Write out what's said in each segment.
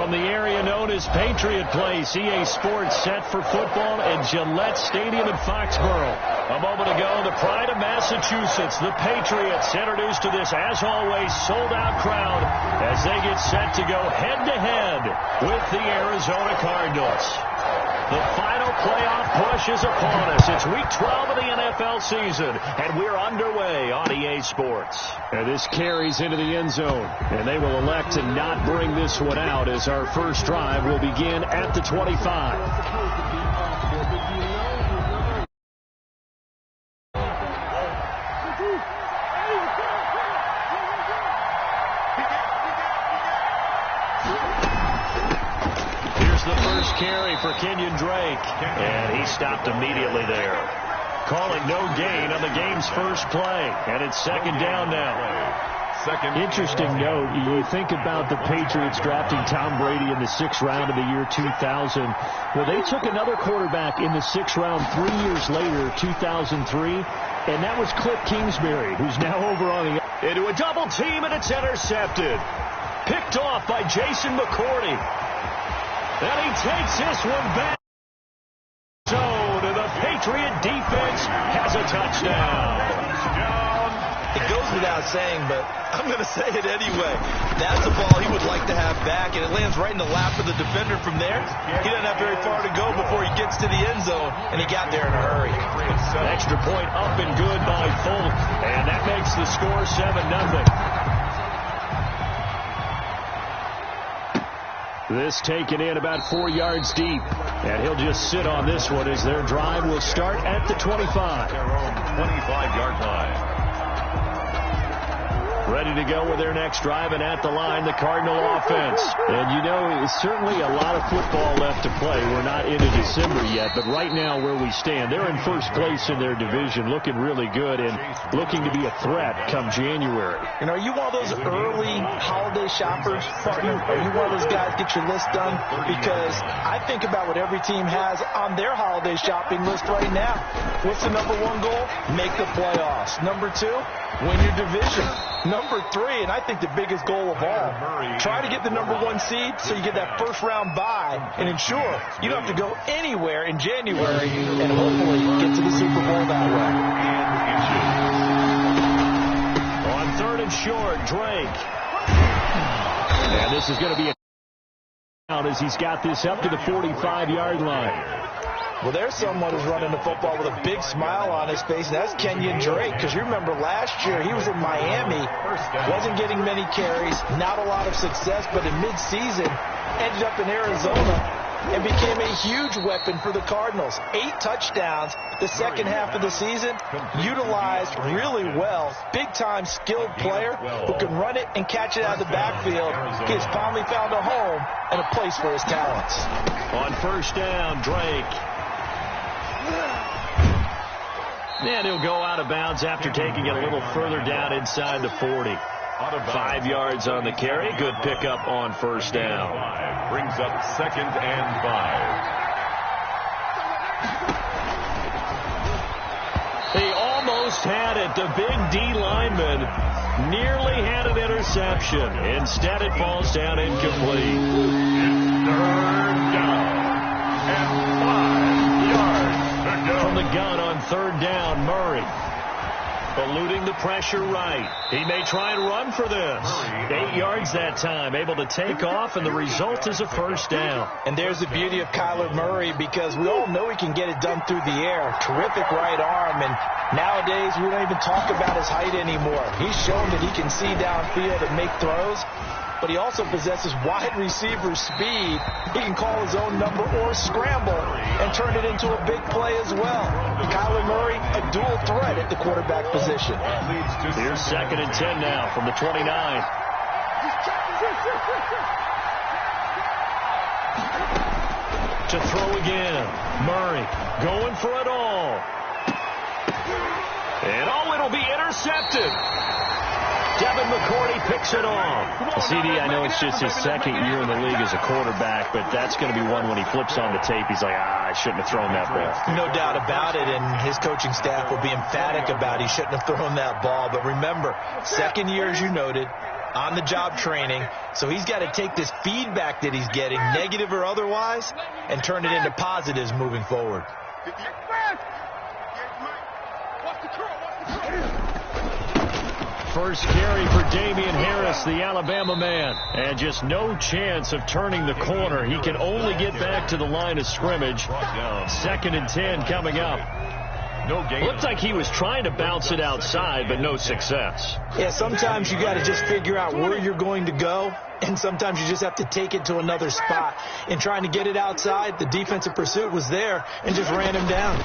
From the area known as Patriot Place, EA Sports set for football at Gillette Stadium in Foxborough. A moment ago, the pride of Massachusetts, the Patriots, introduced to this, as always, sold-out crowd as they get set to go head-to-head with the Arizona Cardinals. The final playoff push is upon us. It's Week 12 of the NFL season, and we're underway on EA Sports. And this carries into the end zone, and they will elect to not bring this one out as our first drive will begin at the 25. Carry for Kenyon Drake, and he stopped immediately there. Calling no gain on the game's first play, and it's second down now. Interesting note, you think about the Patriots drafting Tom Brady in the 6th round of the year 2000. Well, they took another quarterback in the 6th round 3 years later, 2003, and that was Cliff Kingsbury, who's now over on the... Into a double team, and it's intercepted. Picked off by Jason McCourty. And he takes this one back. So the Patriot defense has a touchdown. It goes without saying, but I'm going to say it anyway. That's a ball he would like to have back, and it lands right in the lap of the defender from there. He doesn't have very far to go before he gets to the end zone, and he got there in a hurry. Extra point up and good by Folk, and that makes the score 7-0. This taken in about 4 yards deep, and he'll just sit on this one as their drive will start at the 25. Their own 25-yard line. Ready to go with their next drive, and at the line, the Cardinal offense. And you know, it's certainly a lot of football left to play. We're not into December yet, but right now where we stand, they're in first place in their division, looking really good and looking to be a threat come January. And are you one of those early holiday shoppers, partner? Are you one of those guys get your list done? Because I think about what every team has on their holiday shopping list right now. What's the number one goal? Make the playoffs. Number 2, win your division. Number 3, and I think the biggest goal of all, try to get the number 1 seed so you get that first-round bye and ensure you don't have to go anywhere in January and hopefully get to the Super Bowl that way. On 3rd and short, Drake. And this is going to be a out as he's got this up to the 45-yard line. Well, there's someone who's running the football with a big smile on his face, and that's Kenyon Drake, because you remember last year he was in Miami, wasn't getting many carries, not a lot of success, but in midseason ended up in Arizona and became a huge weapon for the Cardinals. 8 touchdowns the second half of the season, utilized really well. Big-time skilled player who can run it and catch it out of the backfield. He has finally found a home and a place for his talents. On first down, Drake. And he'll go out of bounds after taking it a little further down inside the 40. 5 yards on the carry. Good pickup on first down. Brings up 2nd and 5. They almost had it. The big D lineman nearly had an interception. Instead, it falls down incomplete. It's 3rd down and 5 yards. From the gun on 3rd down, Murray. Eluding the pressure right. He may try and run for this. 8 yards that time, able to take off, and the result is a first down. And there's the beauty of Kyler Murray, because we all know he can get it done through the air. Terrific right arm, and nowadays we don't even talk about his height anymore. He's shown that he can see downfield and make throws, but he also possesses wide receiver speed. He can call his own number or scramble and turn it into a big play as well. Kyler Murray, a dual threat at the quarterback position. Here's 2nd and 10 now from the 29. To throw again. Murray going for it all. And it'll be intercepted. Devin McCourty picks it off. CD, I know it's just his 2nd year in the league as a quarterback, but that's going to be one when he flips on the tape, he's like, I shouldn't have thrown that ball. No doubt about it, and his coaching staff will be emphatic about he shouldn't have thrown that ball. But remember, 2nd year, as you noted, on-the-job training. So he's got to take this feedback that he's getting, negative or otherwise, and turn it into positives moving forward. First carry for Damian Harris, the Alabama man. And just no chance of turning the corner. He can only get back to the line of scrimmage. 2nd and 10 coming up. Looked like he was trying to bounce it outside, but no success. Yeah, sometimes you got to just figure out where you're going to go, and sometimes you just have to take it to another spot. In trying to get it outside, the defensive pursuit was there and just ran him down.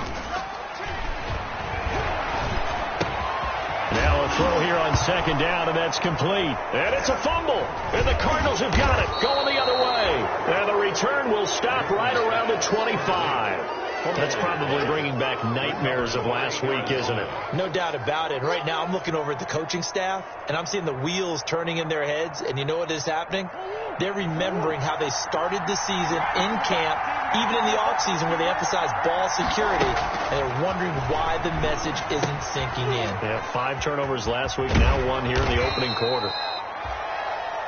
Now a throw here on 2nd down, and that's complete. And it's a fumble, and the Cardinals have got it, going the other way. And the return will stop right around the 25. That's probably bringing back nightmares of last week, isn't it? No doubt about it. Right now I'm looking over at the coaching staff, and I'm seeing the wheels turning in their heads, and you know what is happening? They're remembering how they started the season in camp, even in the offseason where they emphasized ball security, and they're wondering why the message isn't sinking in. They had 5 turnovers last week, now 1 here in the opening quarter.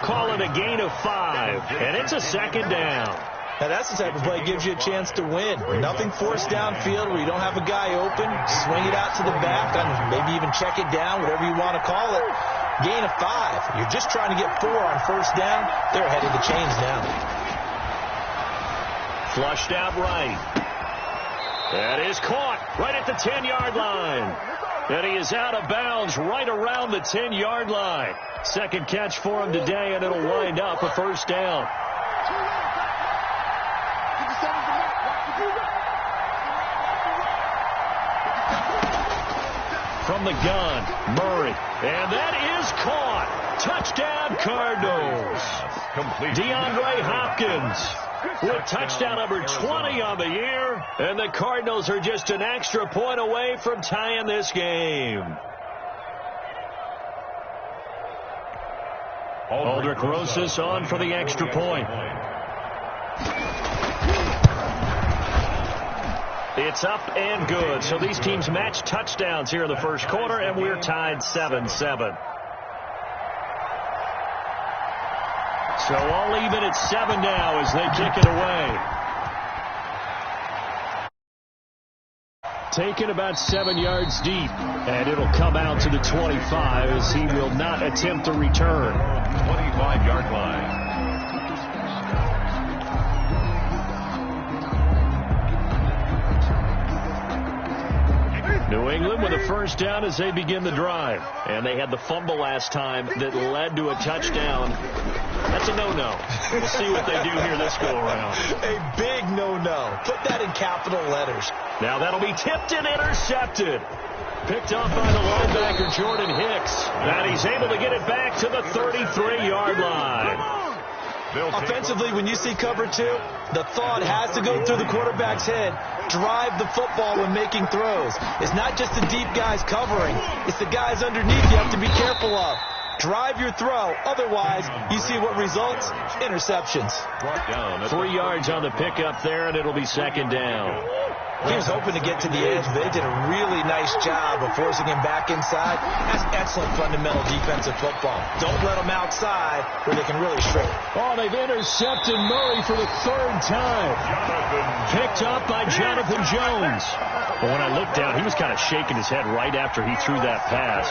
Call it a gain of 5, and it's a 2nd down. Now, that's the type of play that gives you a chance to win. Nothing forced downfield where you don't have a guy open. Swing it out to the back, and maybe even check it down, whatever you want to call it. Gain of 5. You're just trying to get 4 on 1st down. They're ahead of the chains now. Flushed out right. That is caught right at the 10-yard line. And he is out of bounds right around the 10-yard line. 2nd catch for him today, and it'll wind up a 1st down. From the gun, Murray. And that is caught. Touchdown, Cardinals. DeAndre Hopkins with touchdown number 20 on the year. And the Cardinals are just an extra point away from tying this game. Aldrich Rosas on for the extra point. It's up and good. So these teams match touchdowns here in the 1st quarter, and we're tied 7-7. So all even at 7 now as they kick it away. Taken about 7 yards deep, and it'll come out to the 25 as he will not attempt a return. 25-yard line. New England with a 1st down as they begin the drive. And they had the fumble last time that led to a touchdown. That's a no-no. We'll see what they do here this go-around. A big no-no. Put that in capital letters. Now that'll be tipped and intercepted. Picked up by the linebacker, Jordan Hicks. And he's able to get it back to the 33-yard line. Offensively, when you see cover 2, the thought has to go through the quarterback's head. Drive the football when making throws. It's not just the deep guys covering. It's the guys underneath you have to be careful of. Drive your throw. Otherwise, you see what results? Interceptions. 3 yards on the pickup there, and it'll be 2nd down. He was hoping to get to the edge, but they did a really nice job of forcing him back inside. That's excellent fundamental defensive football. Don't let them outside where they can really strip. Oh, they've intercepted Murray for the 3rd time. Picked up by Jonathan Jones. But when I looked down, he was kind of shaking his head right after he threw that pass.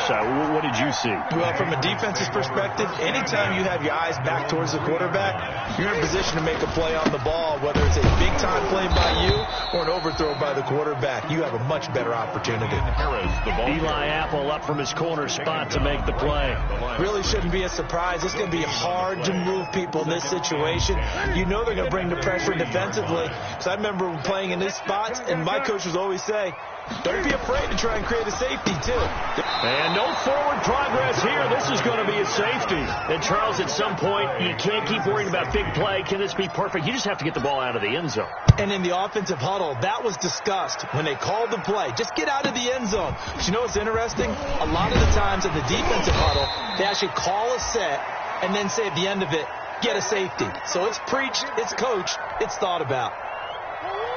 What did you see? Well, from a defensive perspective, anytime you have your eyes back towards the quarterback, you're in a position to make a play on the ball, whether it's a big-time play by you or an overthrow by the quarterback. You have a much better opportunity. Eli Apple up from his corner spot to make the play. Really shouldn't be a surprise. It's going to be hard to move people in this situation. You know they're going to bring the pressure defensively. Because I remember playing in this spot, and my coach would always say, don't be afraid to try and create a safety, too. And no forward progress here. This is going to be a safety. And, Charles, at some point, you can't keep worrying about big play. Can this be perfect? You just have to get the ball out of the end zone. And in the offensive huddle, that was discussed when they called the play. Just get out of the end zone. But you know what's interesting? A lot of the times in the defensive huddle, they actually call a set and then say at the end of it, get a safety. So it's preached, it's coached, it's thought about.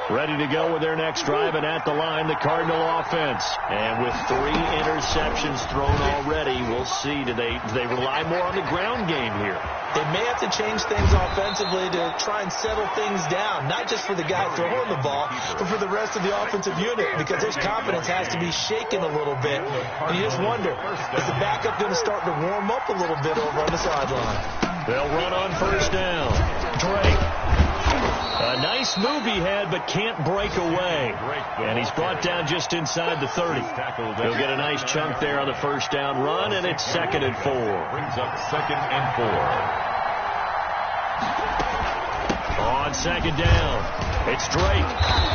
Ready to go with their next drive, and at the line, the Cardinal offense. And with 3 interceptions thrown already, we'll see. Do they rely more on the ground game here? They may have to change things offensively to try and settle things down, not just for the guy throwing the ball, but for the rest of the offensive unit, because his confidence has to be shaken a little bit. And you just wonder, is the backup going to start to warm up a little bit over on the sideline? They'll run on first down. Drake. A nice move he had, but can't break away. And he's brought down just inside the 30. He'll get a nice chunk there on the first down run, and it's 2nd and 4. Brings up 2nd and 4. On 2nd down, it's Drake.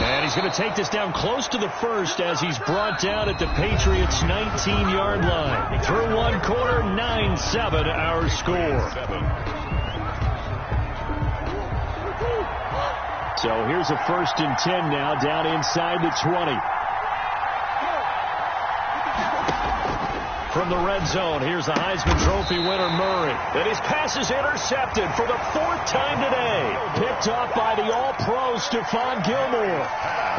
And he's going to take this down close to the first as he's brought down at the Patriots' 19-yard line. Through one quarter, 9-7 our score. So here's a 1st and 10 now, down inside the 20. From the red zone, here's the Heisman Trophy winner, Murray. And his pass is intercepted for the 4th time today. Picked up by the All-Pro Stephon Gilmore.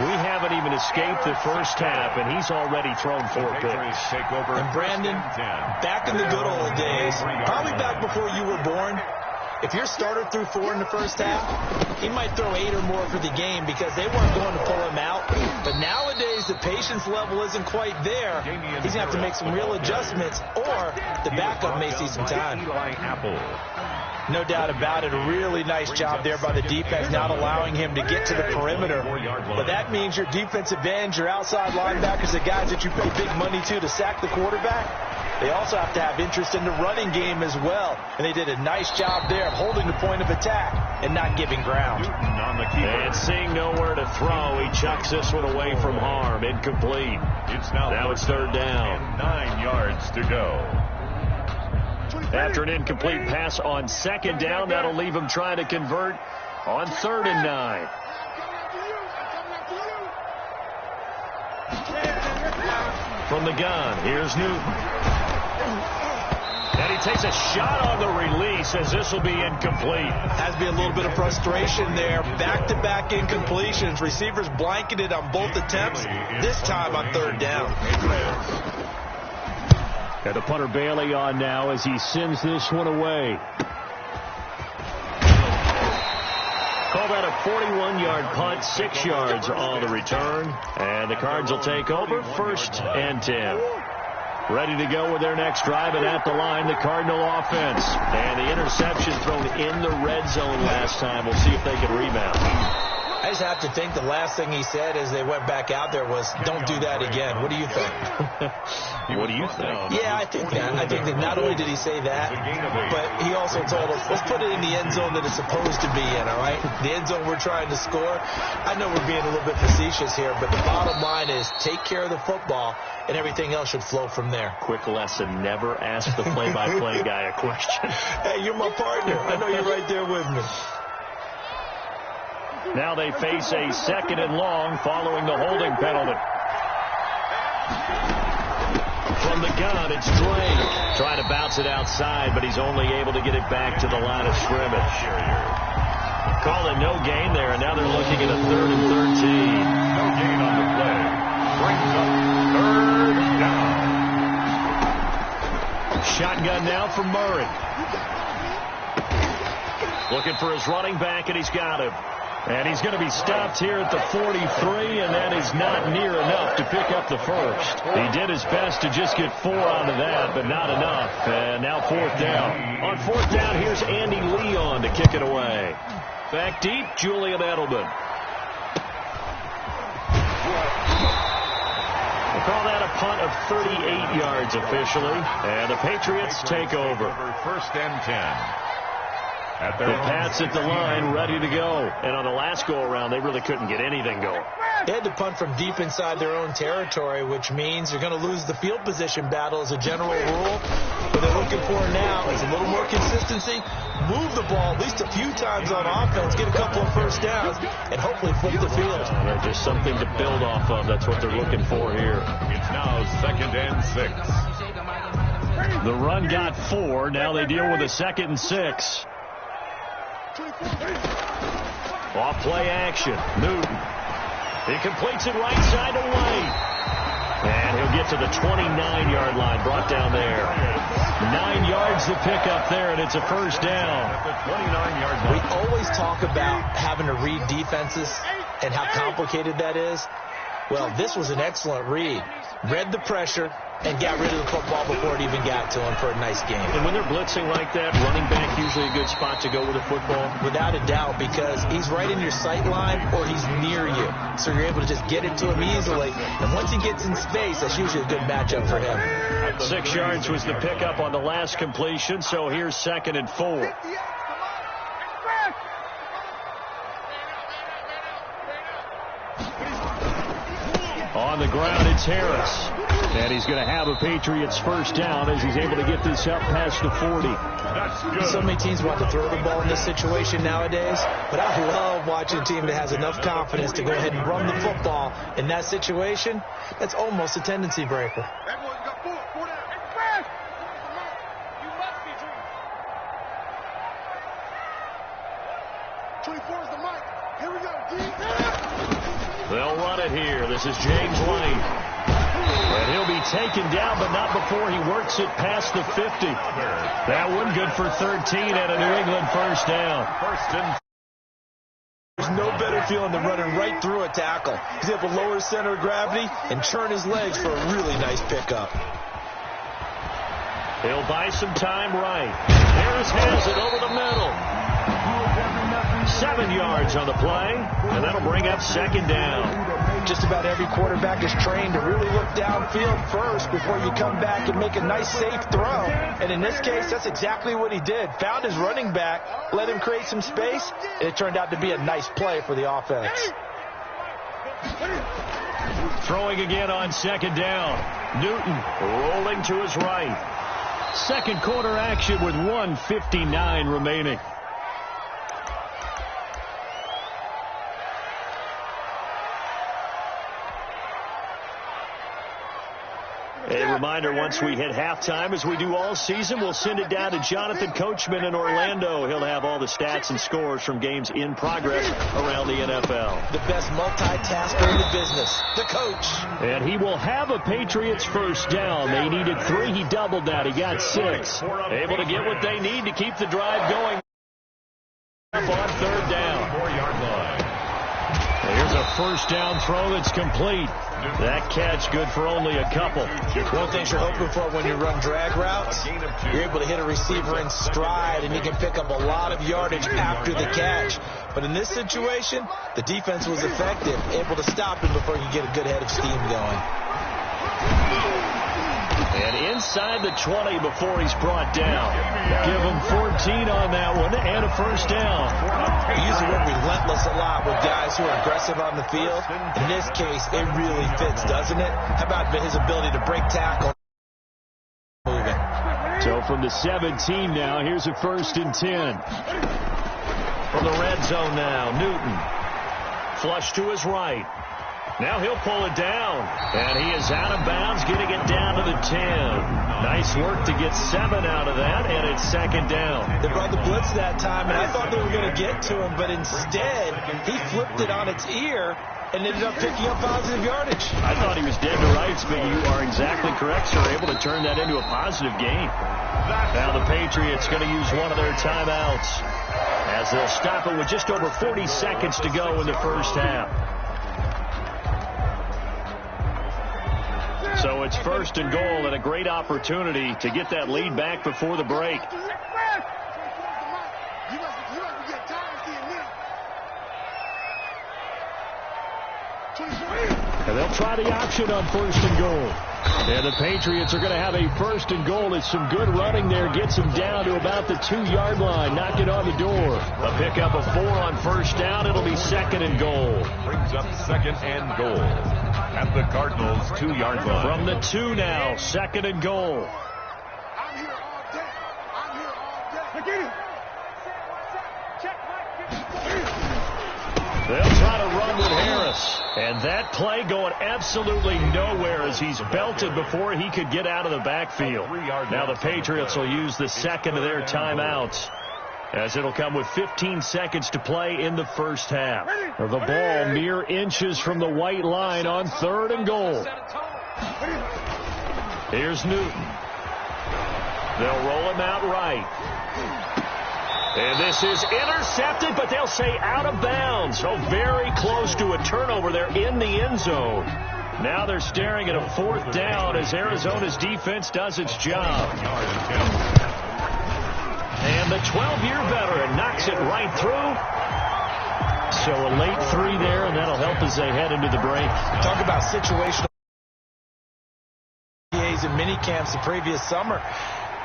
We haven't even escaped the first half, and he's already thrown 4 picks. And Brandon, back in the good old days, probably back before you were born, if your starter threw 4 in the first half, he might throw 8 or more for the game because they weren't going to pull him out. But nowadays, the patience level isn't quite there. He's going to have to make some real adjustments, or the backup may see some time. No doubt about it. A really nice job there by the defense, not allowing him to get to the perimeter. But that means your defensive ends, your outside linebackers, the guys that you pay big money to sack the quarterback, they also have to have interest in the running game as well. And they did a nice job there of holding the point of attack and not giving ground. And seeing nowhere to throw, he chucks this one away from harm. Incomplete. Now it's 3rd down. 9 yards to go. After an incomplete pass on 2nd down, that'll leave him trying to convert on 3rd and 9. From the gun, here's Newton. And he takes a shot on the release as this will be incomplete. Has to be a little bit of frustration there. Back-to-back incompletions. Receivers blanketed on both attempts, this time on 3rd down. And the punter Bailey on now as he sends this one away. Call that a 41-yard punt, 6 yards on the return. And the Cards will take over, 1st and 10. Ready to go with their next drive, and at the line, the Cardinal offense. And the interception thrown in the red zone last time. We'll see if they can rebound. I just have to think the last thing he said as they went back out there was, don't do that again. What do you think? What do you think? Yeah, I think that. I think that not only did he say that, but he also told us, let's put it in the end zone that it's supposed to be in, all right? The end zone we're trying to score. I know we're being a little bit facetious here, but the bottom line is take care of the football, and everything else should flow from there. Quick lesson, never ask the play-by-play guy a question. Hey, you're my partner. I know you're right there with me. Now they face a 2nd and long following the holding penalty. From the gun, it's Drake. Trying to bounce it outside, but he's only able to get it back to the line of scrimmage. Calling no gain there, and now they're looking at a 3rd and 13. No gain on the play. Brings up 3rd down. Shotgun now for Murray. Looking for his running back, and he's got him. And he's going to be stopped here at the 43, and that is not near enough to pick up the first. He did his best to just get 4 out of that, but not enough. And now 4th down. On 4th down, here's Andy Leon to kick it away. Back deep, Julian Edelman. We'll call that a punt of 38 yards officially. And the Patriots take over. 1st and 10. The Pats at the line, ready to go. And on the last go-around, they really couldn't get anything going. They had to punt from deep inside their own territory, which means they're going to lose the field position battle as a general rule. What they're looking for now is a little more consistency, move the ball at least a few times on offense, get a couple of first downs, and hopefully flip the field. Yeah, just something to build off of. That's what they're looking for here. It's now 2nd and 6. The run got 4. Now they deal with a 2nd and 6. Off play action. Newton He completes it right side away. And he'll get to the 29-yard line, brought down there. 9 yards to pick up there, and it's a first down. We always talk about having to read defenses and how complicated that is. Well, this was an excellent read. Read the pressure and got rid of the football before it even got to him for a nice game. And when they're blitzing like that, running back usually a good spot to go with a football? Without a doubt, because he's right in your sight line or he's near you. So you're able to just get it to him easily. And once he gets in space, that's usually a good matchup for him. 6 yards was the pickup on the last completion, so here's 2nd and 4. On the ground, it's Harris. And he's going to have a Patriots first down as he's able to get this up past the 40. So many teams want to throw the ball in this situation nowadays, but I love watching a team that has enough confidence to go ahead and run the football in that situation. That's almost a tendency breaker. They'll run it here. This is James Lane. And he'll be taken down, but not before he works it past the 50. That one good for 13 and a New England first down. There's no better feeling than running right through a tackle. He's able to lower his center of gravity and churn his legs for a really nice pickup. He'll buy some time right. Harris has it over the middle. 7 yards on the play, and that'll bring up 2nd down. Just about every quarterback is trained to really look downfield first before you come back and make a nice, safe throw. And in this case, that's exactly what he did. Found his running back, let him create some space, and it turned out to be a nice play for the offense. Throwing again on 2nd down. Newton rolling to his right. Second quarter action with 1:59 remaining. A reminder, once we hit halftime, as we do all season, we'll send it down to Jonathan Coachman in Orlando. He'll have all the stats and scores from games in progress around the NFL. The best multitasker in the business, the coach. And he will have a Patriots first down. They needed 3. He doubled that. He got 6. Able to get what they need to keep the drive going up on 3rd down. 4-yard line. Here's a first down throw that's complete. That catch good for only a couple. One thing you're hoping for when you run drag routes, you're able to hit a receiver in stride, and he can pick up a lot of yardage after the catch. But in this situation, the defense was effective, able to stop him before you get a good head of steam going. And inside the 20 before he's brought down. Give him 14 on that one and a first down. We use the word relentless a lot with guys who are aggressive on the field. In this case, it really fits, doesn't it? How about his ability to break tackle? Moving. So from the 17 now, here's a 1st and 10. From the red zone now, Newton. Flush to his right. Now he'll pull it down, and he is out of bounds, getting it down to the 10. Nice work to get 7 out of that, and it's 2nd down. They brought the blitz that time, and I thought they were going to get to him, but instead, he flipped it on its ear and ended up picking up positive yardage. I thought he was dead to rights, but you are exactly correct, sir. Able to turn that into a positive gain. Now the Patriots going to use one of their timeouts as they'll stop it with just over 40 seconds to go in the first half. So it's 1st and goal and a great opportunity to get that lead back before the break. And they'll try the option on 1st and goal. And the Patriots are going to have a 1st and goal. It's some good running there. Gets them down to about the 2-yard line. Knock it on the door. A pickup of 4 on 1st down. It'll be 2nd and goal. Brings up 2nd and goal at the Cardinals' 2-yard line. From the 2 now, 2nd and goal. I'm here all day. I'm here all day. Look at it. They'll try to run with Harris. And that play going absolutely nowhere as he's belted before he could get out of the backfield. Now the Patriots will use the 2nd of their timeouts. as it'll come with 15 seconds to play in the first half. The ball mere inches from the white line on 3rd and goal. Here's Newton. They'll roll him out right. And this is intercepted, but they'll say out of bounds. So very close to a turnover there in the end zone. Now they're staring at a 4th down as Arizona's defense does its job. And the 12-year veteran knocks it right through. So a late 3 there, and that'll help as they head into the break. Talk about situational in mini camps the previous summer.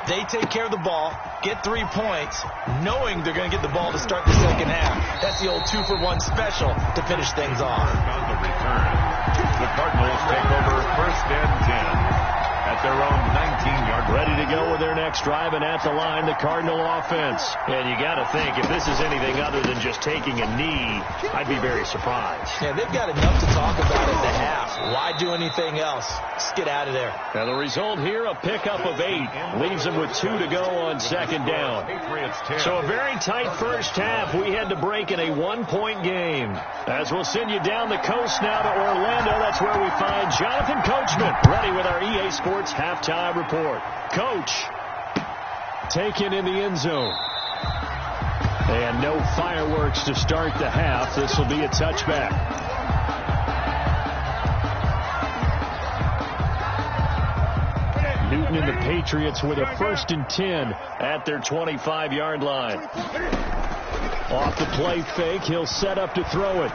They take care of the ball, get 3 points, knowing they're going to get the ball to start the second half. That's the old 2-for-1 special to finish things off. On the return, the Cardinals take over 1st and 10 at their own 19-yard. Ready to go with their next drive, and at the line, the Cardinal offense. And you got to think, if this is anything other than just taking a knee, I'd be very surprised. Yeah, they've got enough to talk about at the half. Why do anything else? Just get out of there. Now the result here, a pickup of 8. Leaves them with 2 to go on 2nd down. So a very tight first half. We had to break in a 1-point game. As we'll send you down the coast now to Orlando, that's where we find Jonathan Coachman, ready with our EA Sports halftime report. Coach, taken in the end zone. And no fireworks to start the half. This will be a touchback. Newton and the Patriots with a 1st and 10 at their 25-yard line. Off the play fake, he'll set up to throw it.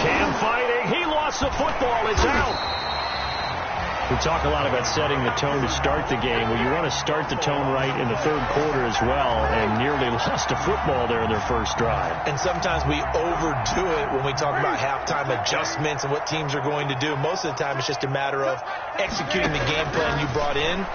Cam fighting, he lost the football, it's out. We talk a lot about setting the tone to start the game. Well, you want to start the tone right in the 3rd quarter as well, and nearly lost a football there in their first drive. And sometimes we overdo it when we talk about halftime adjustments and what teams are going to do. Most of the time, it's just a matter of executing the game plan you brought in.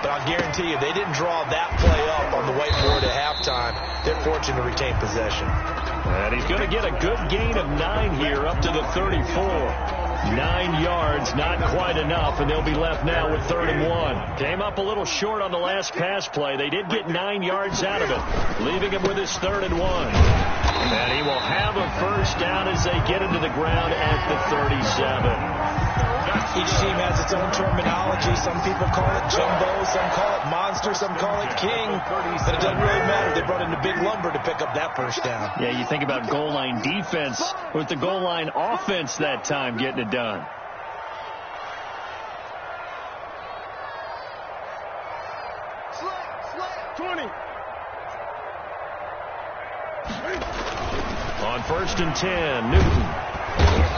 But I'll guarantee you, they didn't draw that play up on the whiteboard at halftime. They're fortunate to retain possession. And he's going to get a good gain of 9 here, up to the 34. 9 yards, not quite enough, and they'll be left now with 3rd and 1. Came up a little short on the last pass play. They did get 9 yards out of it, leaving him with his 3rd and 1. And he will have a first down as they get into the ground at the 37. Each team has its own terminology. Some people call it jumbo, some call it monster, some call it king. But it doesn't really matter. They brought in the big lumber to pick up that first down. Yeah, you think about goal line defense with the goal line offense that time getting it done. Slant, 20. On 1st and 10, Newton.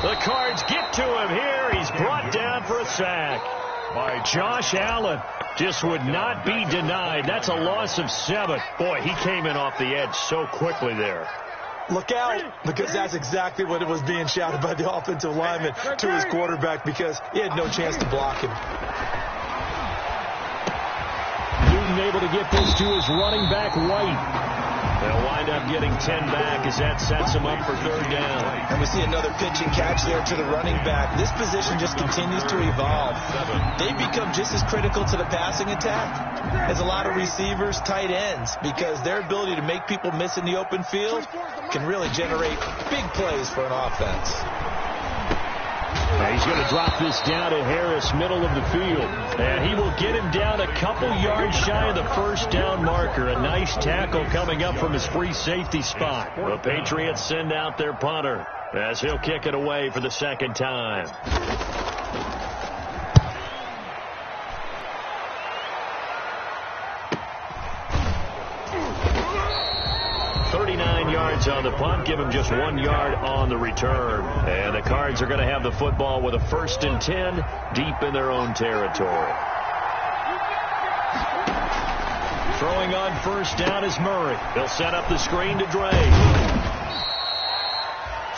The Cards get to him here. He's brought down for a sack by Josh Allen. Just would not be denied. That's a loss of 7. Boy, he came in off the edge so quickly there. Look out, because that's exactly what it was being shouted by the offensive lineman to his quarterback, because he had no chance to block him. Newton able to get this to his running back White. They'll wind up getting 10 back as that sets them up for 3rd down. And we see another pitch and catch there to the running back. This position just continues to evolve. They become just as critical to the passing attack as a lot of receivers, tight ends, because their ability to make people miss in the open field can really generate big plays for an offense. Now he's going to drop this down to Harris, middle of the field. And he will get him down a couple yards shy of the first down marker. A nice tackle coming up from his free safety spot. The Patriots send out their punter as he'll kick it away for the 2nd time. 39 yards on the punt, give him just 1 yard on the return. And the Cards are going to have the football with a 1st and 10 deep in their own territory. Throwing on 1st down is Murray. They'll set up the screen to Drake.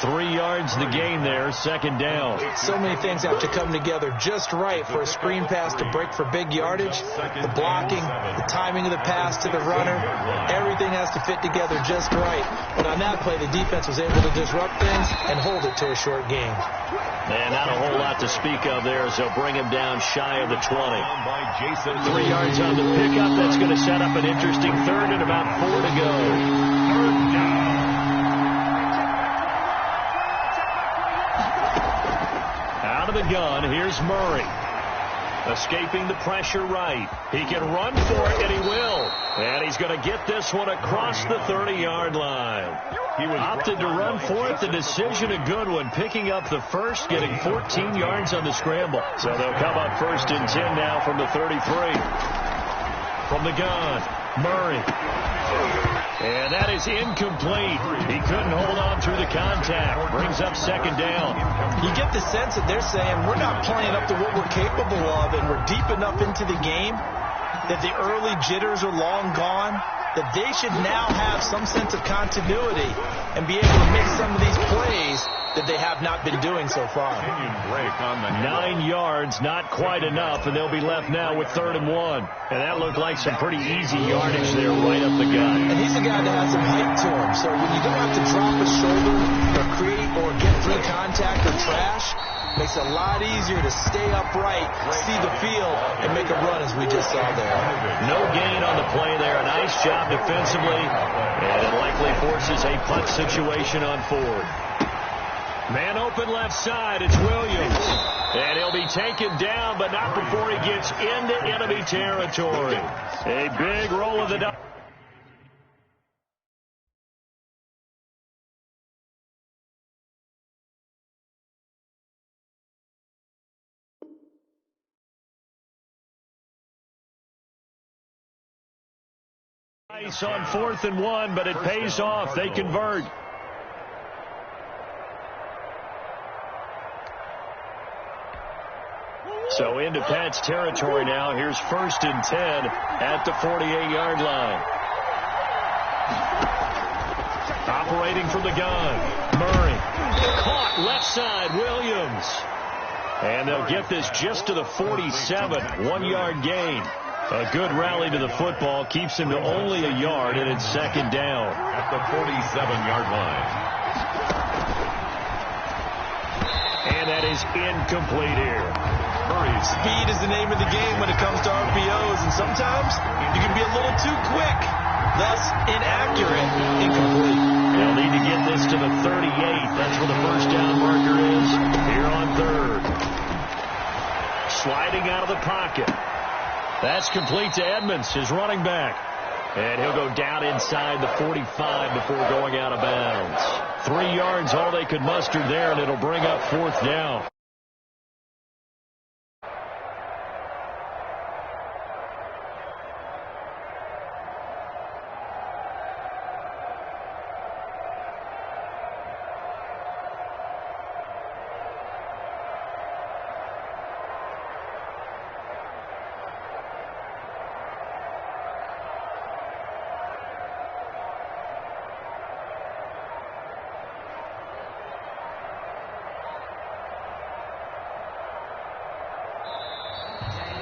3 yards to gain there, second down. So many things have to come together just right for a screen pass to break for big yardage. The blocking, the timing of the pass to the runner, everything has to fit together just right. But on that play, the defense was able to disrupt things and hold it to a short game. And not a whole lot to speak of there as they'll bring him down shy of the 20. 3 yards on the pickup. That's going to set up an interesting third and about 4 to go. Third down. Out of the gun, here's Murray. Escaping the pressure right. He can run for it, and he will. And he's going to get this one across the 30-yard line. He was opted to run for it. The decision a good one. Picking up the first, getting 14 yards on the scramble. So they'll come up 1st and 10 now from the 33. From the gun, Murray. And that is incomplete. He couldn't hold on through the contact. Brings up second down. You get the sense that they're saying we're not playing up to what we're capable of, and we're deep enough into the game that the early jitters are long gone, that they should now have some sense of continuity and be able to make some of these plays that they have not been doing so far. 9 yards, not quite enough, and they'll be left now with 3rd and 1. And that looked like some pretty easy yardage there right up the gut. And he's a guy that has some height to him, so when you don't have to drop a shoulder or create or get through contact or trash, makes it a lot easier to stay upright, see the field, and make a run as we just saw there. No gain on the play there. A nice job defensively, and it likely forces a punt situation on 4th. Man open left side, it's Williams. And he'll be taken down, but not before he gets into enemy territory. A big roll of the dice. On 4th and 1, but it pays off. They convert. So into Pat's territory now. Here's 1st and 10 at the 48-yard line. Operating from the gun. Murray. Caught left side. Williams. And they'll get this just to the 47. 1-yard gain. A good rally to the football. Keeps him to only a yard, and it's second down. At the 47-yard line. And that is incomplete here. Speed is the name of the game when it comes to RPOs, and sometimes you can be a little too quick, thus inaccurate, incomplete. They'll need to get this to the 38. That's where the first down marker is here on 3rd. Sliding out of the pocket. That's complete to Edmonds, his running back. And he'll go down inside the 45 before going out of bounds. 3 yards, all they could muster there, and it'll bring up 4th down.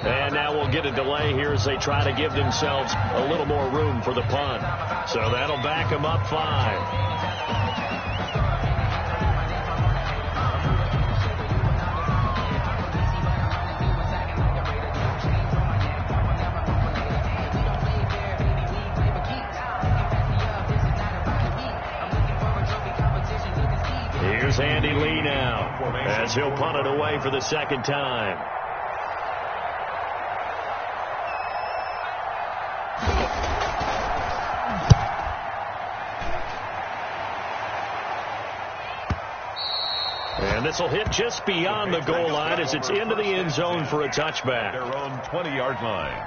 And now we'll get a delay here as they try to give themselves a little more room for the punt. So that'll back them up 5. Here's Andy Lee now as he'll punt it away for the second time. And this will hit just beyond the goal line as it's into the end zone for a touchback. Their own 20-yard line.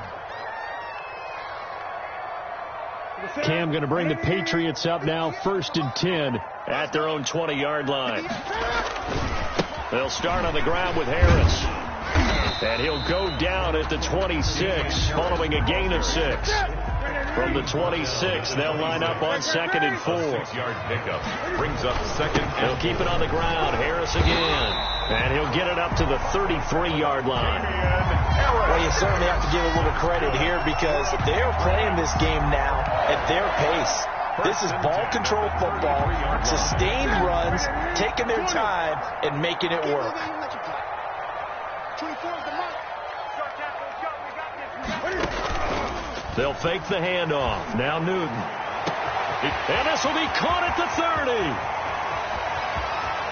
Cam going to bring the Patriots up now 1st and 10 at their own 20-yard line. They'll start on the ground with Harris. And he'll go down at the 26 following a gain of 6. From the 26, they'll line up on 2nd and 4. 6-yard pickup brings up 2nd. He'll keep it on the ground. Harris again. And he'll get it up to the 33-yard line. Well, you certainly have to give a little credit here because they're playing this game now at their pace. This is ball control football, sustained runs, taking their time, and making it work. They'll fake the handoff. Now Newton. And this will be caught at the 30.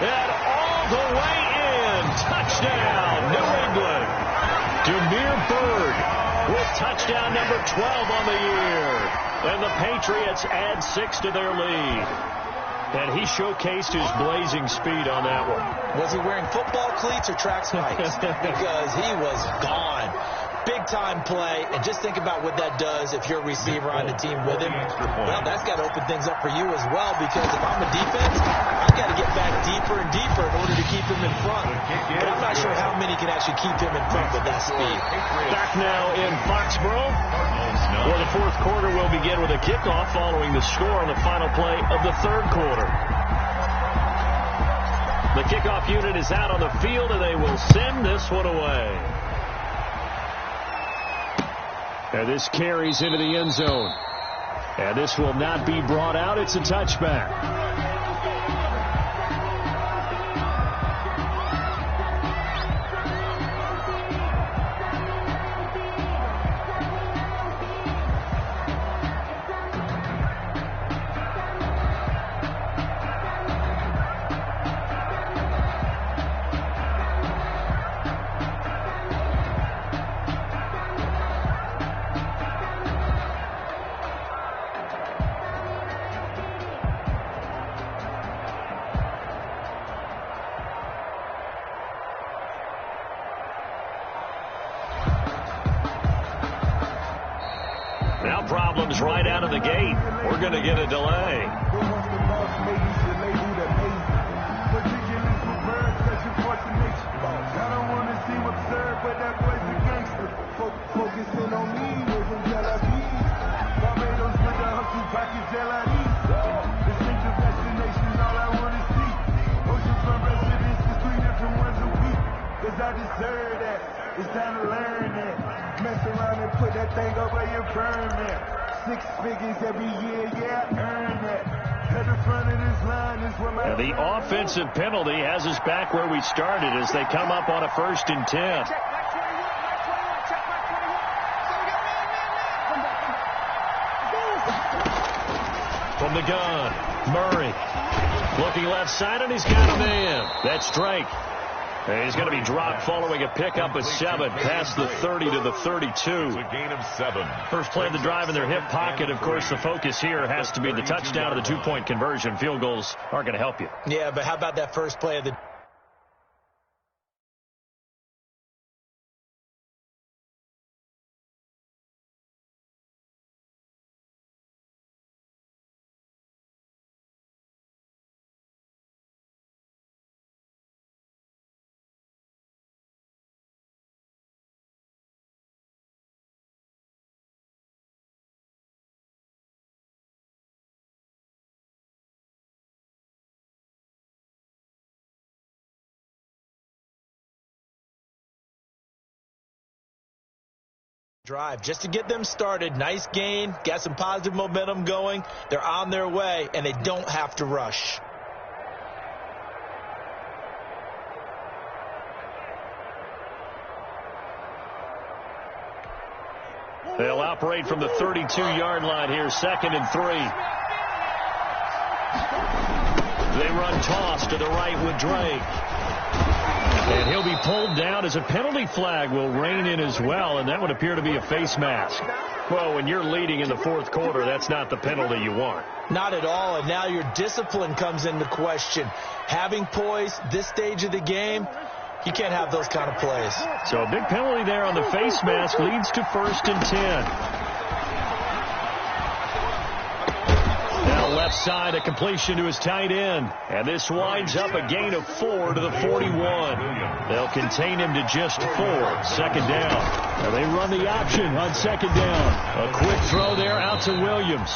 And all the way in. Touchdown, New England. Jameer Byrd with touchdown number 12 on the year. And the Patriots add 6 to their lead. And he showcased his blazing speed on that one. Was he wearing football cleats or track spikes? Because he was gone. Big-time play, and just think about what that does if you're a receiver on the team with him. Well, that's got to open things up for you as well, because if I'm a defense, I've got to get back deeper and deeper in order to keep him in front. But I'm not sure how many can actually keep him in front with that speed. Back now in Foxborough, where the fourth quarter will begin with a kickoff following the score on the final play of the third quarter. The kickoff unit is out on the field, and they will send this one away. And this carries into the end zone. And this will not be brought out. It's a touchback. Now problems right out of the gate. We're going to get a delay. I deserve that. It's time to learn that. Mess around and put that thing up where you burn that. 6 figures every year, yeah, I earn that. At the front of this line is where my... The offensive penalty has us back where we started as they come up on a 1st and 10. From the gun, Murray. Looking left side, and he's got a man. That's Drake. And he's going to be dropped following a pickup of 7 past the 30 to the 32. It's a gain of 7. First play of the drive in their hip pocket. Of course, the focus here has to be the touchdown or the 2-point conversion. Field goals aren't going to help you. Yeah, but how about that first play of the... drive just to get them started. Nice gain, got some positive momentum going. They're on their way, and they don't have to rush. They'll operate from the 32-yard line here, 2nd and 3. They run toss to the right with Drake. And he'll be pulled down as a penalty flag will rein in as well, and that would appear to be a face mask. Well, when you're leading in the fourth quarter, that's not the penalty you want. Not at all, and now your discipline comes into question. Having poise this stage of the game, you can't have those kind of plays. So a big penalty there on the face mask leads to 1st and 10. Now left side, a completion to his tight end. And this winds up a gain of 4 to the 41. They'll contain him to just 4. Second down. And they run the option on second down. A quick throw there out to Williams.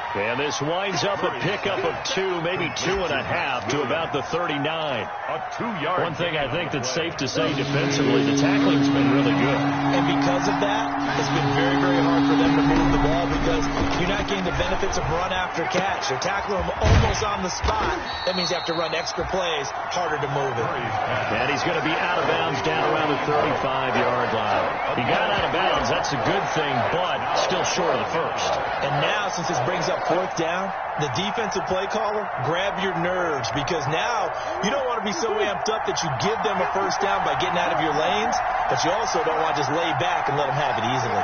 And this winds up a pickup of 2, maybe 2.5 to about the 39. A 2-yard. One thing I think that's safe to say defensively, the tackling's been really good. And because of that, it's been very, very hard for them to move the ball because you're not getting the benefits of run after catch. They're tackling them almost on the spot. That means you have to run extra plays, harder to move it. And he's going to be out of bounds down around the 35-yard line. He got out of bounds. That's a good thing, but still short of the first. And now, since this brings up fourth down, the defensive play caller, grab your nerves because now you don't want to be so amped up that you give them a first down by getting out of your lanes, but you also don't want to just lay back and let them have it easily.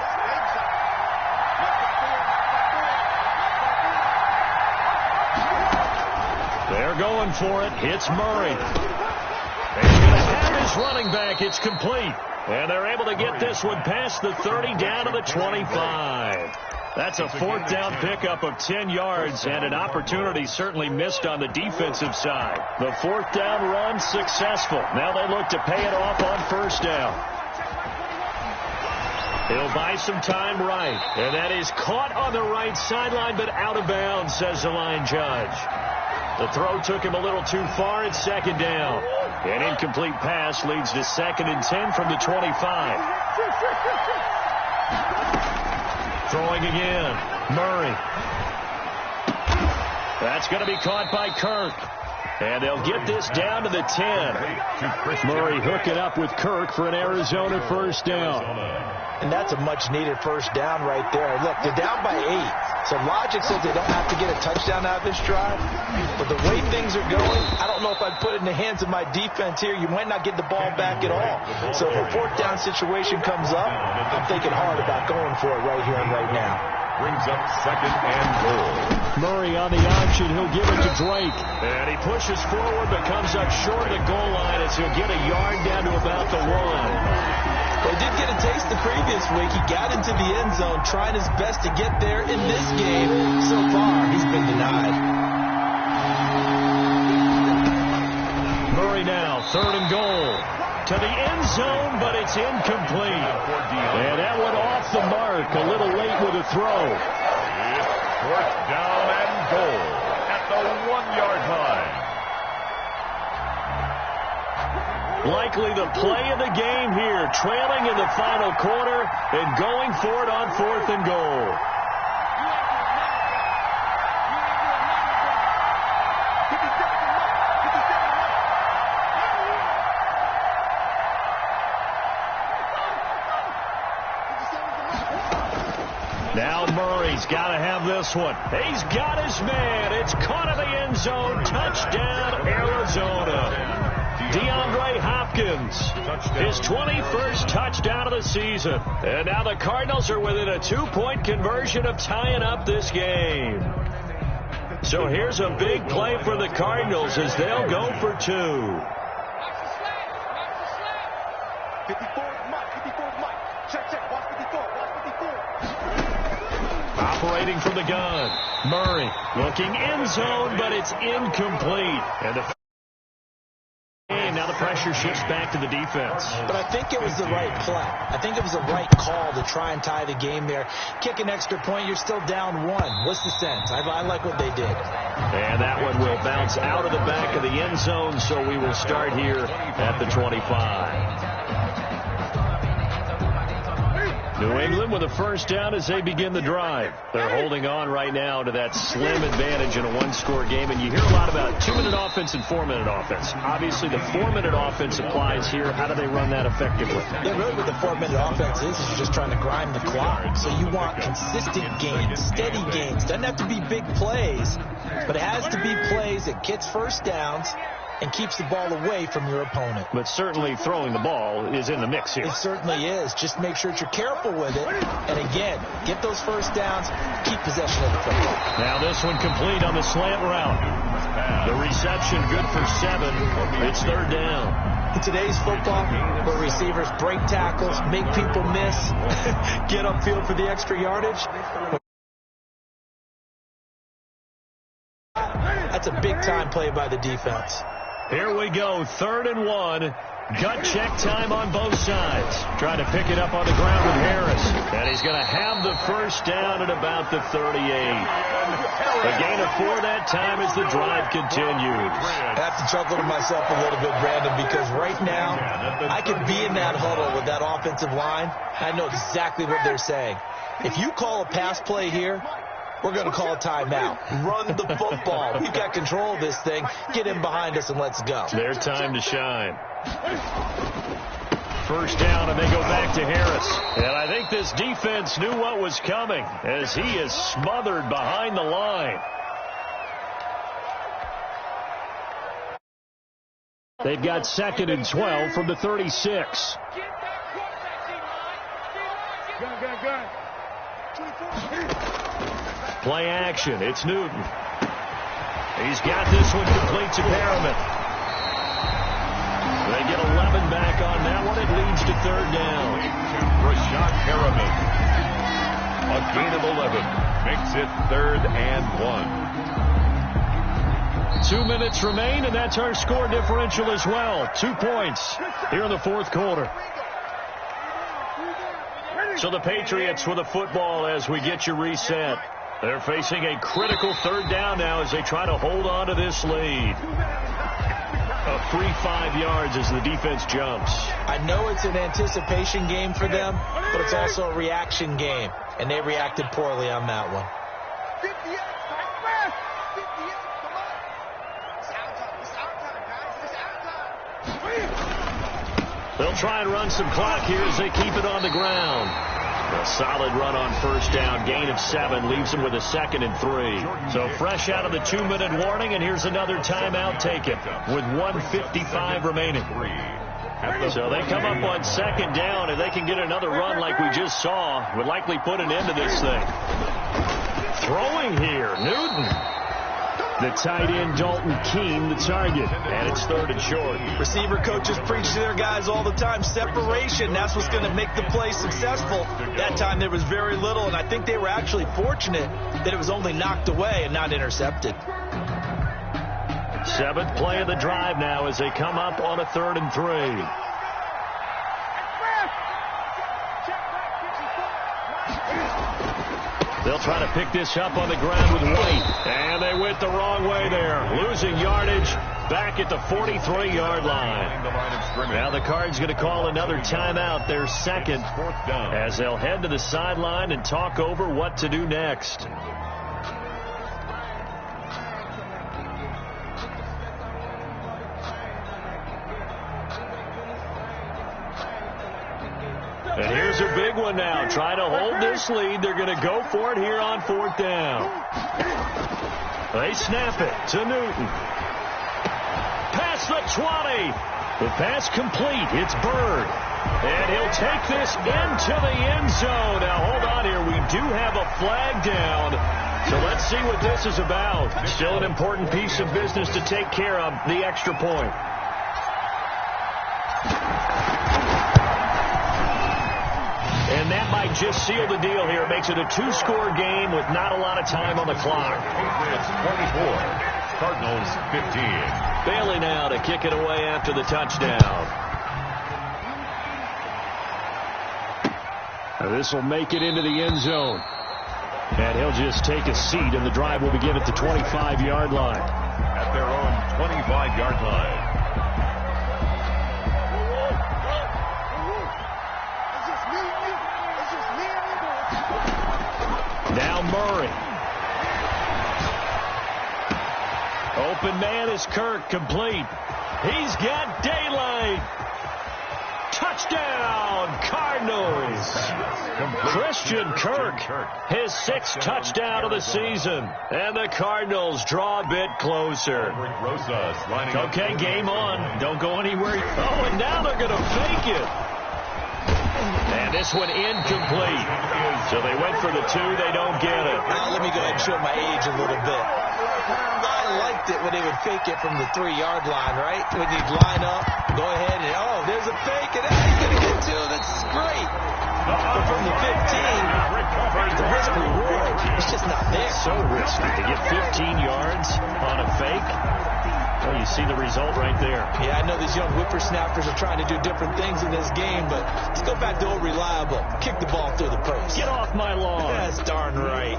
They're going for it. It's Murray. And he's going to have his running back. It's complete. And they're able to get this one past the 30 down to the 25. That's a fourth down pickup of 10 yards and an opportunity certainly missed on the defensive side. The fourth down run successful. Now they look to pay it off on first down. He'll buy some time right. And that is caught on the right sideline but out of bounds, says the line judge. The throw took him a little too far at second down. An incomplete pass leads to 2nd and 10 from the 25. Throwing again. Murray. That's going to be caught by Kirk. And they'll get this down to the 10. Murray hooking up with Kirk for an Arizona first down. And that's a much-needed first down right there. Look, they're down by 8. So logic says they don't have to get a touchdown out of this drive. But the way things are going, I don't know if I'd put it in the hands of my defense here. You might not get the ball back at all. So if a fourth down situation comes up, I'm thinking hard about going for it right here and right now. Brings up 2nd and goal. Murray on the option. He'll give it to Drake. And he pushes forward but comes up short of the goal line as he'll get a yard down to about the 1. Well, he did get a taste the previous week. He got into the end zone trying his best to get there in this game. So far, he's been denied. Murray now, 3rd and goal. To the end zone, but it's incomplete. And that one off the mark. A little late with a throw. It's 4th down and goal at the 1-yard line. Likely the play of the game here, trailing in the final quarter and going for it on 4th and goal. Now Murray's got to have this one. He's got his man. It's caught in the end zone. Touchdown, Arizona. DeAndre Hopkins, his 21st touchdown of the season. And now the Cardinals are within a 2-point conversion of tying up this game. So here's a big play for the Cardinals as they'll go for 2. 54, Mike. Check. Watch 54. Operating from the gun. Murray looking end zone, but it's incomplete. And now the pressure shifts back to the defense. But I think it was the right play. I think it was the right call to try and tie the game there. Kick an extra point, you're still down 1. What's the sense? I like what they did. And that one will bounce out of the back of the end zone, so we will start here at the 25. New England with a first down as they begin the drive. They're holding on right now to that slim advantage in a one-score game. And you hear a lot about 2-minute offense and 4-minute offense. Obviously, the 4-minute offense applies here. How do they run that effectively? Yeah, really what the 4-minute offense is you're just trying to grind the clock. So you want consistent games, steady games. Doesn't have to be big plays, but it has to be plays that gets first downs and keeps the ball away from your opponent. But certainly throwing the ball is in the mix here. It certainly is. Just make sure that you're careful with it. And again, get those first downs, keep possession of the football. Now this one complete on the slant route. The reception good for 7. It's 3rd down. In today's football, where receivers break tackles, make people miss, get upfield for the extra yardage, That's a big-time play by the defense. Here we go, 3rd and 1. Gut check time on both sides. Trying to pick it up on the ground with Harris. And he's going to have the first down at about the 38. A gain of 4 that time as the drive continues. I have to chuckle to myself a little bit, Brandon, because right now I could be in that huddle with that offensive line. I know exactly what they're saying. If you call a pass play here, we're going to call a timeout. Run the football. We've got control of this thing. Get in behind us and let's go. Their time to shine. First down, and they go back to Harris. And I think this defense knew what was coming as he is smothered behind the line. They've got 2nd and 12 from the 36. Play action. It's Newton. He's got this one complete to Perriman. They get 11 back on that one. It leads to 3rd down. Rashad Perriman. A gain of 11 makes it 3rd and 1. 2 minutes remain, and that's our score differential as well. 2 points here in the 4th quarter. So the Patriots with the football as we get you reset. They're facing a critical 3rd down now as they try to hold on to this lead. A free 5 yards as the defense jumps. I know it's an anticipation game for them, but it's also a reaction game, and they reacted poorly on that one. They'll try and run some clock here as they keep it on the ground. A solid run on first down. Gain of 7 leaves them with a 2nd and 3. So fresh out of the 2-minute warning, and here's another timeout taken with 1:55 remaining. So they come up on 2nd down, and they can get another run like we just saw. Would likely put an end to this thing. Throwing here, Newton. The tight end, Dalton Keene, the target. And it's 3rd and short. Receiver coaches preach to their guys all the time. Separation, that's what's going to make the play successful. That time there was very little, and I think they were actually fortunate that it was only knocked away and not intercepted. 7th play of the drive now as they come up on a 3rd and 3. They'll try to pick this up on the ground with White. And they went the wrong way there. Losing yardage back at the 43-yard line. Now the Cards going to call another timeout, their 2nd, as they'll head to the sideline and talk over what to do next. And here's a big one now. Trying to hold this lead. They're going to go for it here on 4th down. They snap it to Newton. Past the 20. The pass complete. It's Bird. And he'll take this into the end zone. Now, hold on here. We do have a flag down. So let's see what this is about. Still an important piece of business to take care of, the extra point. And that might just seal the deal here. It makes it a 2-score game with not a lot of time on the clock. It's 24. Cardinals 15. Bailey now to kick it away after the touchdown. Now this will make it into the end zone. And he'll just take a seat, and the drive will begin at the 25-yard line. At their own 25-yard line. Now Murray. Open man is Kirk, complete. He's got daylight. Touchdown, Cardinals. Christian Kirk, his 6th touchdown of the season. And the Cardinals draw a bit closer. Okay, game on. Don't go anywhere. Oh, and now they're going to fake it. And this one incomplete. So they went for the 2. They don't get it. Now let me go ahead and show my age a little bit. I liked it when they would fake it from the 3-yard line, right? When you'd line up, go ahead and, oh, there's a fake, and he's going to get 2. That's great. But from the 15, the risk reward is just just not there. So risky to get 15 yards on a fake. Well, you see the result right there. Yeah, I know these young whippersnappers are trying to do different things in this game, but let's go back to old reliable. Kick the ball through the post. Get off my lawn. That's darn right.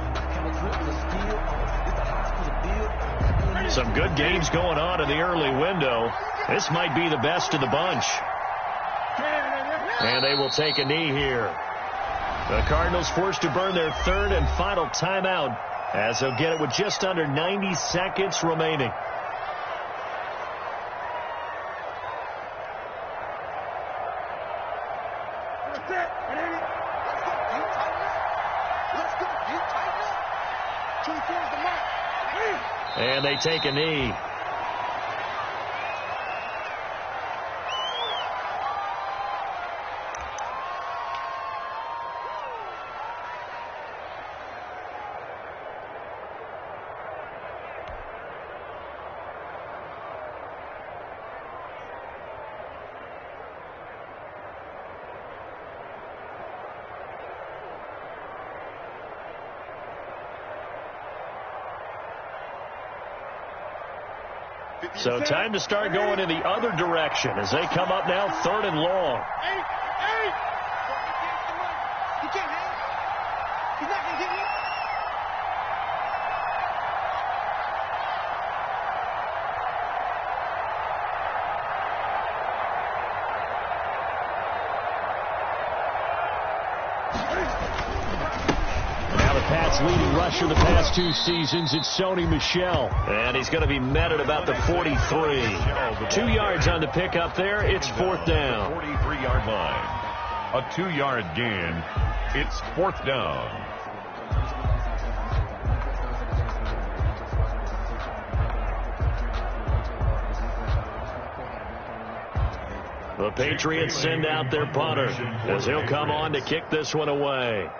Some good games going on in the early window. This might be the best of the bunch. And they will take a knee here. The Cardinals forced to burn their third and final timeout as they'll get it with just under 90 seconds remaining. And they take a knee. So time to start going in the other direction as they come up now 3rd and long. He can't hang. He's not going to get you. Pats' leading rusher the past 2 seasons, it's Sony Michel. And he's going to be met at about the 43. 2 yards on the pickup there. It's 4th down. 43-yard line. A 2-yard gain. It's 4th down. The Patriots send out their punter as he'll come on to kick this one away.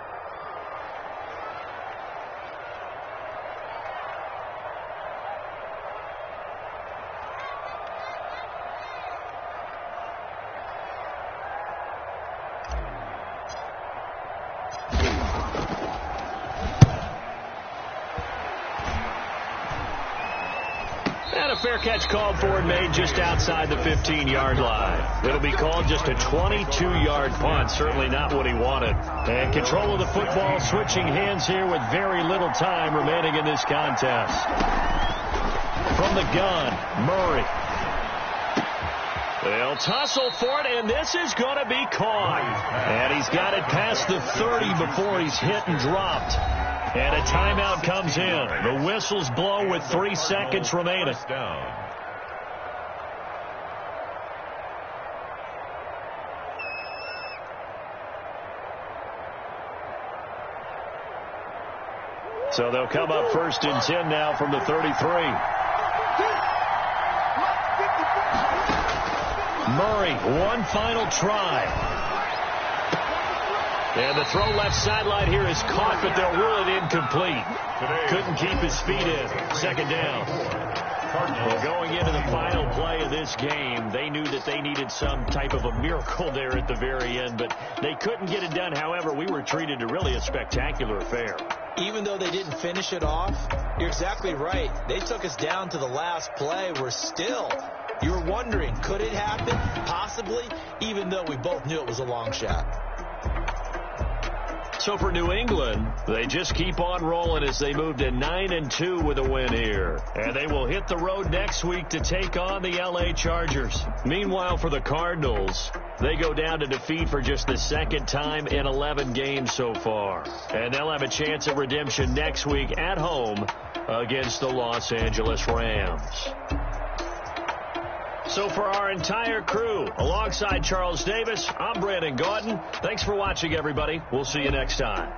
Fair catch called for and made just outside the 15-yard line. It'll be called just a 22-yard punt. Certainly not what he wanted. And control of the football switching hands here with very little time remaining in this contest. From the gun, Murray. They'll tussle for it, and this is going to be caught. And he's got it past the 30 before he's hit and dropped. And a timeout comes in. The whistles blow with 3 seconds remaining. So they'll come up 1st and 10 now from the 33. Murray, one final try. And the throw left sideline here is caught, but they'll rule it incomplete. Couldn't keep his feet in. 2nd down. Well, going into the final play of this game, they knew that they needed some type of a miracle there at the very end, but they couldn't get it done. However, we were treated to really a spectacular affair. Even though they didn't finish it off, you're exactly right. They took us down to the last play. We're still, you were wondering, could it happen? Possibly, even though we both knew it was a long shot. So for New England, they just keep on rolling as they move to 9-2 with a win here. And they will hit the road next week to take on the LA Chargers. Meanwhile, for the Cardinals, they go down to defeat for just the 2nd time in 11 games so far. And they'll have a chance at redemption next week at home against the Los Angeles Rams. So for our entire crew, alongside Charles Davis, I'm Brandon Gaudin. Thanks for watching, everybody. We'll see you next time.